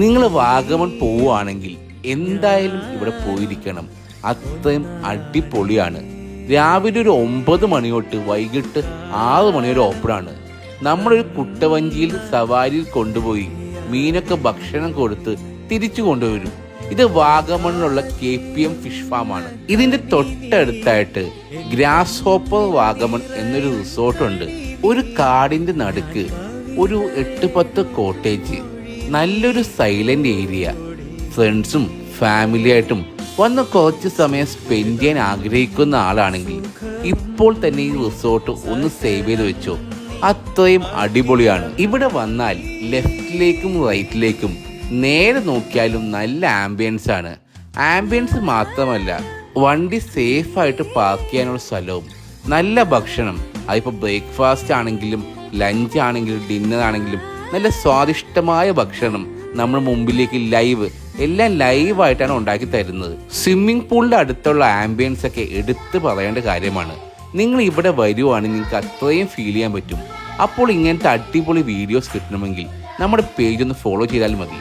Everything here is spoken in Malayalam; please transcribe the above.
നിങ്ങൾ വാഗമൺ പോവുകയാണെങ്കിൽ എന്തായാലും ഇവിടെ പോയിരിക്കണം. അത്രയും അടിപൊളിയാണ്. രാവിലെ ഒരു 9 മണി തൊട്ട് വൈകിട്ട് 6 മണി വരെ ഓപ്പണാണ്. നമ്മളൊരു കുട്ടവഞ്ചിയിൽ സവാരിയിൽ കൊണ്ടുപോയി മീനൊക്കെ ഭക്ഷണം കൊടുത്ത് തിരിച്ചു കൊണ്ടുവരും. ഇത് വാഗമണിലുള്ള KPM ഫിഷ് ഫാം ആണ്. ഇതിന്റെ തൊട്ടടുത്തായിട്ട് ഗ്രാസ് ഹോപ്പർ വാഗമൺ എന്നൊരു റിസോർട്ടുണ്ട്. ഒരു കാടിന്റെ നടുക്ക് ഒരു 8-10 കോട്ടേജ്, നല്ലൊരു സൈലന്റ് ഏരിയ. ഫ്രണ്ട്സും ഫാമിലിയായിട്ടും വന്ന് കുറച്ച് സമയം സ്പെൻഡ് ചെയ്യാൻ ആഗ്രഹിക്കുന്ന ആളാണെങ്കിൽ ഇപ്പോൾ തന്നെ ഈ റിസോർട്ട് ഒന്ന് സേവ് ചെയ്ത് വെച്ചോ. അത്രയും അടിപൊളിയാണ്. ഇവിടെ വന്നാൽ ലെഫ്റ്റിലേക്കും റൈറ്റിലേക്കും നേരെ നോക്കിയാലും നല്ല ആംബിയൻസ് ആണ്. ആംബിയൻസ് മാത്രമല്ല, വണ്ടി സേഫ് ആയിട്ട് പാർക്ക് ചെയ്യാനുള്ള സ്ഥലവും, നല്ല ഭക്ഷണം. അതിപ്പോൾ ബ്രേക്ക്ഫാസ്റ്റ് ആണെങ്കിലും ലഞ്ച് ആണെങ്കിലും ഡിന്നർ ആണെങ്കിലും നല്ല സ്വാദിഷ്ടമായ ഭക്ഷണം നമ്മുടെ മുമ്പിലേക്ക് എല്ലാം ലൈവായിട്ടാണ് ഉണ്ടാക്കി തരുന്നത്. സ്വിമ്മിംഗ് പൂളിന്റെ അടുത്തുള്ള ആംബിയൻസ് ഒക്കെ എടുത്തു പറയേണ്ട കാര്യമാണ്. നിങ്ങൾ ഇവിടെ വരുവാണെങ്കിൽ നിങ്ങൾക്ക് അത്രയും ഫീൽ ചെയ്യാൻ പറ്റും. അപ്പോൾ ഇങ്ങനത്തെ അടിപൊളി വീഡിയോസ് കിട്ടണമെങ്കിൽ നമ്മുടെ പേജ് ഒന്ന് ഫോളോ ചെയ്താൽ മതി.